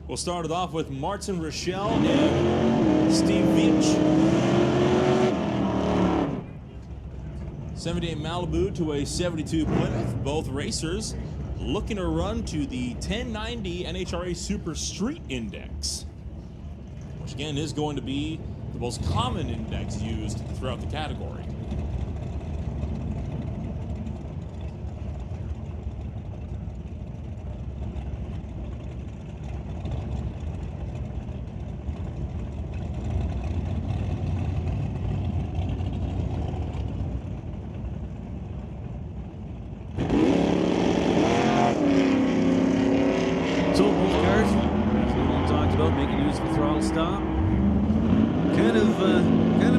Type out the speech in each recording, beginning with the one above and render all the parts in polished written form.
We'll start it off with Martin Rochelle and Steve Veach. 78 Malibu to a 72 Plymouth. Both racers looking to run to the 1090 NHRA Super Street Index, which again is going to be the most common index used throughout the category. So both cars, as we talked about, making use of the throttle stop, kind of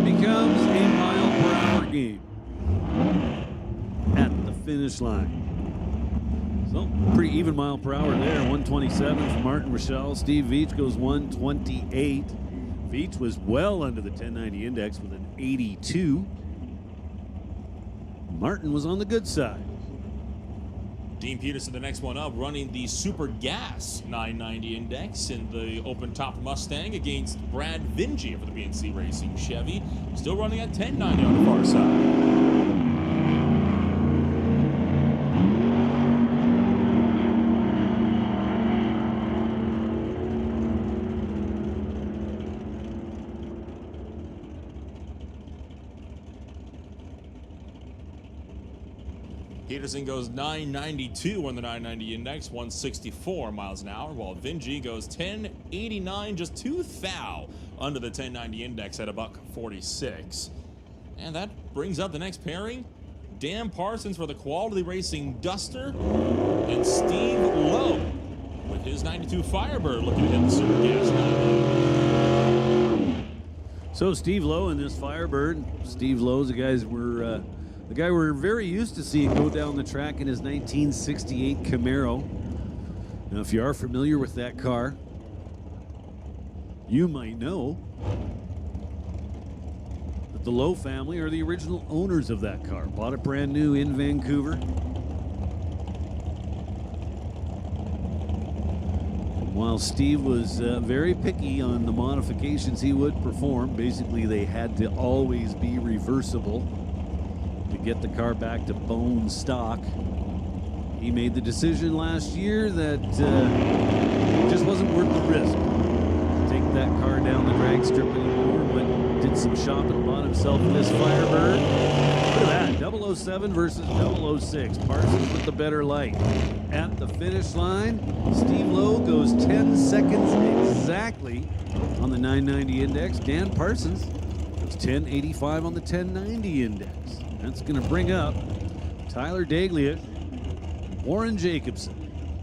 becomes a mile-per-hour game at the finish line. So pretty even mile per hour there. 127 for Martin Rochelle. Steve Veach goes 128. Veach was well under the 1090 index with an 82. Martin was on the good side. Dean Peterson, the next one up, running the Super Gas 990 Index in the open-top Mustang against Brad Vingy for the BNC Racing Chevy. Still running at 1090 on the far side. Peterson goes 992 on the 990 index, 164 miles an hour, while Vingy goes 1089, just 2 thou under the 1090 index at $146. And that brings up the next pairing. Dan Parsons for the Quality Racing Duster, and Steve Lowe with his 92 Firebird looking to hit the Super Gas 990. So Steve Lowe in this Firebird. Steve Lowe's the guy we're very used to seeing go down the track in his 1968 Camaro. Now, if you are familiar with that car, you might know that the Lowe family are the original owners of that car. Bought it brand new in Vancouver. And while Steve was very picky on the modifications he would perform, basically they had to always be reversible to get the car back to bone stock. He made the decision last year that it just wasn't worth the risk to take that car down the drag strip anymore, but did some shopping, bought himself this Firebird. Look at that, 007 versus 006. Parsons with the better light. At the finish line, Steve Lowe goes 10 seconds exactly on the 990 index. Dan Parsons goes 1085 on the 1090 index. That's going to bring up Tyler Daglish, Warren Jacobson.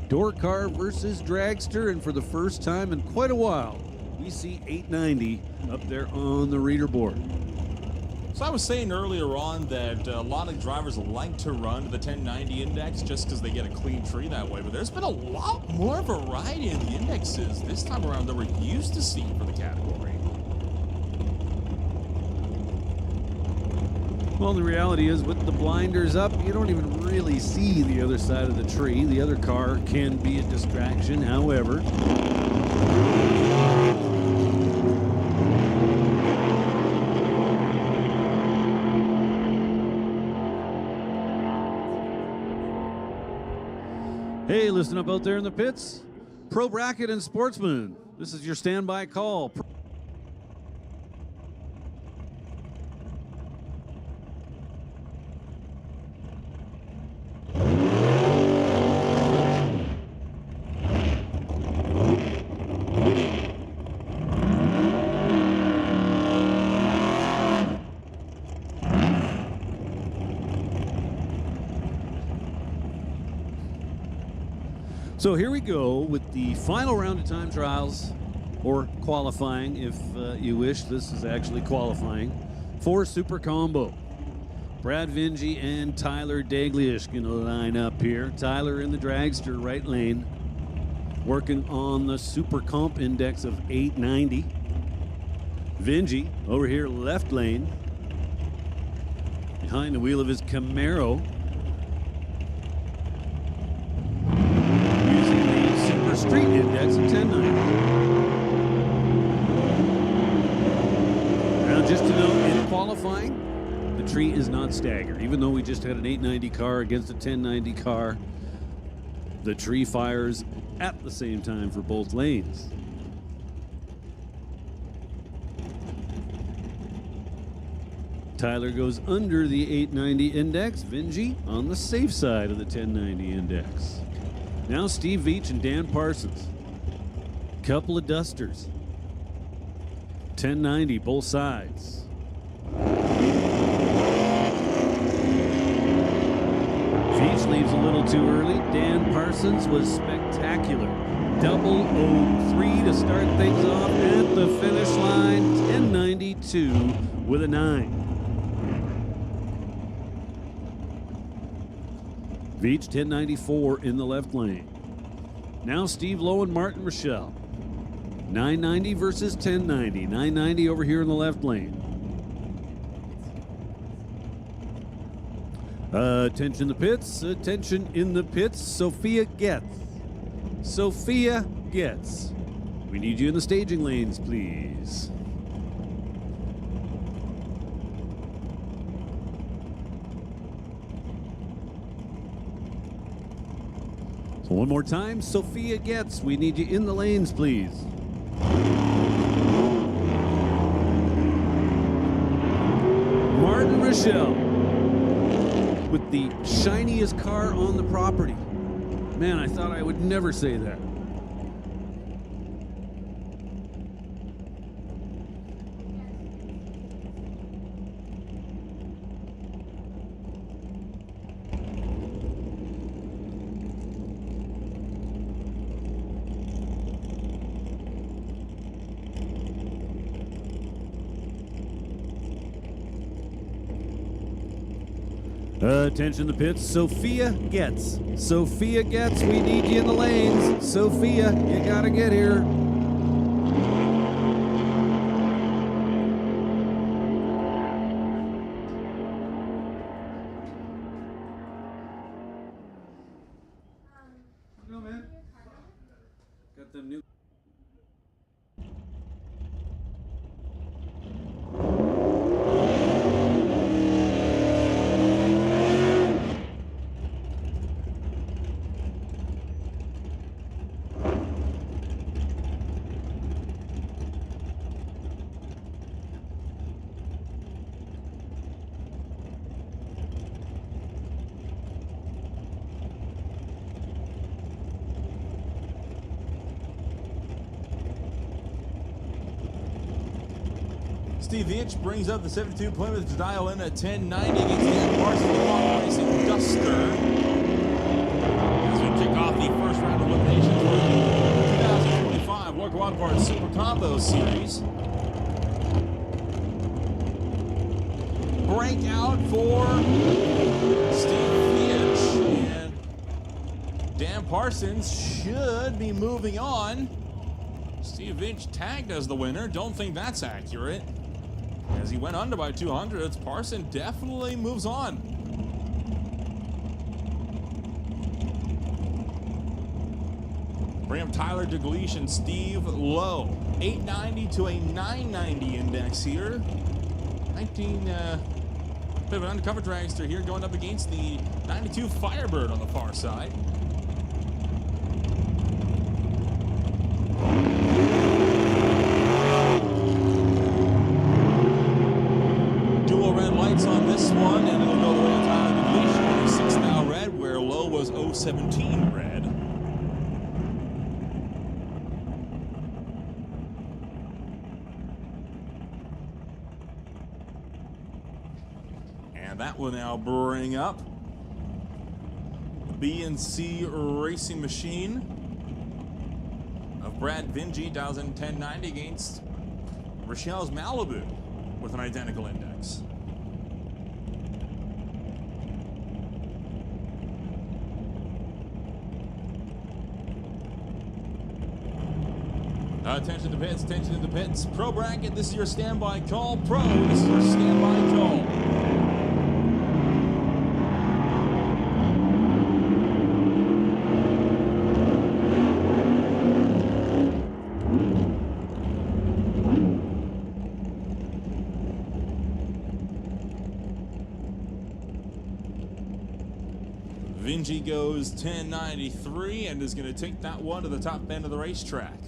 Door car versus dragster, and for the first time in quite a while, we see 890 up there on the reader board. So I was saying earlier on that a lot of drivers like to run to the 1090 index just because they get a clean tree that way, but there's been a lot more variety in the indexes this time around than we're used to seeing for the category. Well, the reality is, with the blinders up, you don't even really see the other side of the tree. The other car can be a distraction, however. Hey, listen up out there in the pits. Pro Bracket and Sportsman, this is your standby call. So here we go with the final round of time trials, or qualifying if you wish. This is actually qualifying for Supercombo. Brad Vingy and Tyler Daglish going to line up here. Tyler in the dragster right lane, working on the Super Comp index of 890. Vingy over here left lane, behind the wheel of his Camaro, using the Super Street Index of 1090. qualifying, the tree is not staggered. Even though we just had an 890 car against a 1090 car, the tree fires at the same time for both lanes. Tyler goes under the 890 index. Vinji on the safe side of the 1090 index. Now Steve Veach and Dan Parsons. Couple of dusters. 1090 both sides. Veach leaves a little too early. Dan Parsons was spectacular. 003 to start things off at the finish line. 1092 with a 9. Veach 1094 in the left lane. Now Steve Lowe and Martin Rochelle. 990 versus 1090. 990 over here in the left lane. Attention in the pits. Attention in the pits. Sophia Getz. Sophia Getz. We need you in the staging lanes, please. One more time, Sophia Getz. We need you in the lanes, please. Martin Rochelle with the shiniest car on the property. Man, I thought I would never say that. Attention the pits. Sophia Getz. Sophia Getz, we need you in the lanes. Sophia, you gotta get here. No, man. Got them new. Steve Veach brings up the 72 Plymouth to dial in at 1090 against Dan Parsons, the long racing Duster. As we kick off the first round of eliminations for the 2025 Lordco Autoparts Supercombo Series. Breakout for Steve Veach, and Dan Parsons should be moving on. Steve Veach tagged as the winner. Don't think that's accurate. As he went under by 200, Parson definitely moves on. Bring up Tyler DeGleesh and Steve Lowe. 890 to a 990 index here. 19, bit of an undercover dragster here going up against the 92 Firebird on the far side. On this one, and it'll go the way of Tyler DeGleesh. 6 now red, where Low was 017 red. And that will now bring up the B&C Racing Machine of Brad Vinji, 1090 against Rochelle's Malibu with an identical index. Attention to the pits, attention to the pits. Pro bracket, this is your standby call. Pro, this is your standby call. Vinci goes 10.93 and is going to take that one to the top end of the racetrack.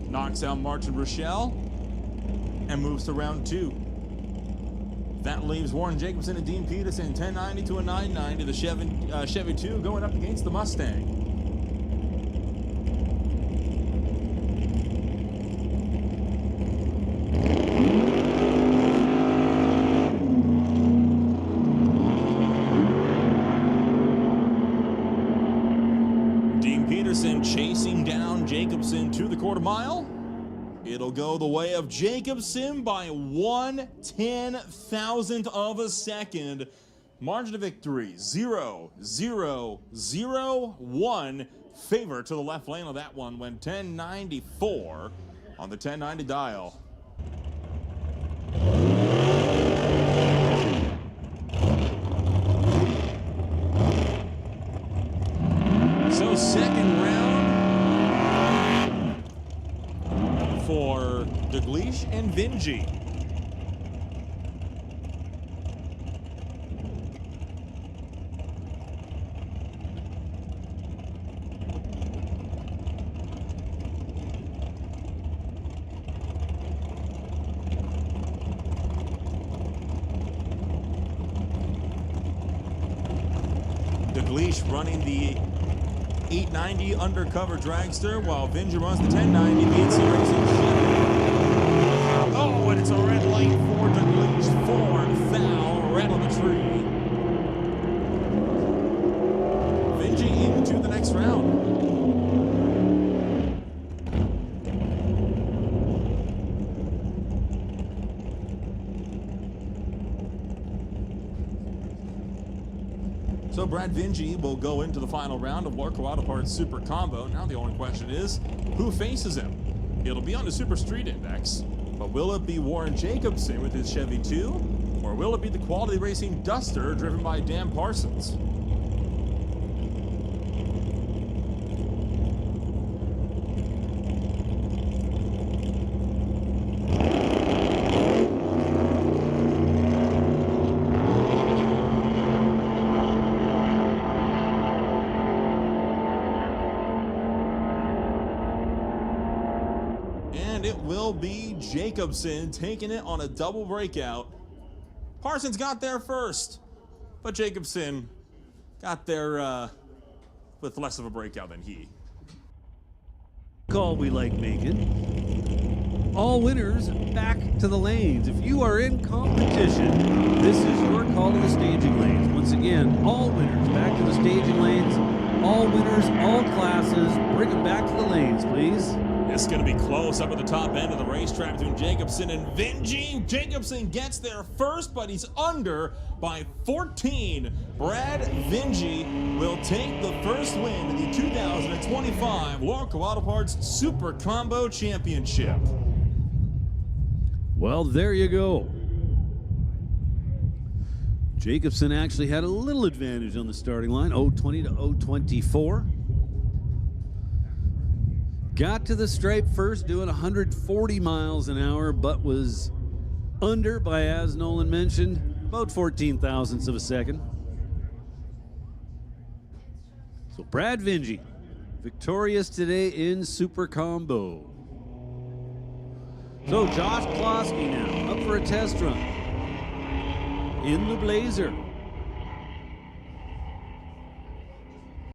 Knocks out Martin Rochelle and moves to round 2. That leaves Warren Jacobson and Dean Peterson 10.90 to a 9.90. The Chevy 2 going up against the Mustang. Dean Peterson chasing down Jacobson to the quarter mile. It'll go the way of Jacobson by 1/10,000th of a second. Margin of victory 0.0001. Favor to the left lane of that one went 10.94 on the 1090 dial. So second round for Dalglish and Vinci. Dalglish running the 890 undercover dragster while Vinci runs the 1090 BNC Racing Chevy. Oh, and it's a red light for Dalglish. Foreign foul, red on the tree. Vinci into the next round. So Brad Vinci will go into the final round of Lordco Auto Parts Super Combo. Now the only question is, who faces him? It'll be on the Super Street Index, but will it be Warren Jacobson with his Chevy 2, or will it be the Quality Racing Duster driven by Dan Parsons? And it will be Jacobson taking it on a double breakout. Parsons got there first, but Jacobson got there with less of a breakout than he. Call we like making. All winners back to the lanes. If you are in competition, this is your call to the staging lanes. Once again, all winners back to the staging lanes. All winners, all classes, bring them back to the lanes, please. It's going to be close up at the top end of the racetrack between Jacobson and Vinci. Jacobson gets there first, but he's under by 14. Brad Vinci will take the first win in the 2025 Lordco Auto Parts Super Combo Championship. Well, there you go. Jacobson actually had a little advantage on the starting line, 020 to 024. Got to the stripe first, doing 140 miles an hour, but was under by, as Nolan mentioned, about 14 thousandths of a second. So Brad Vinci, victorious today in Super Combo. So Josh Klosky now, up for a test run in the Blazer.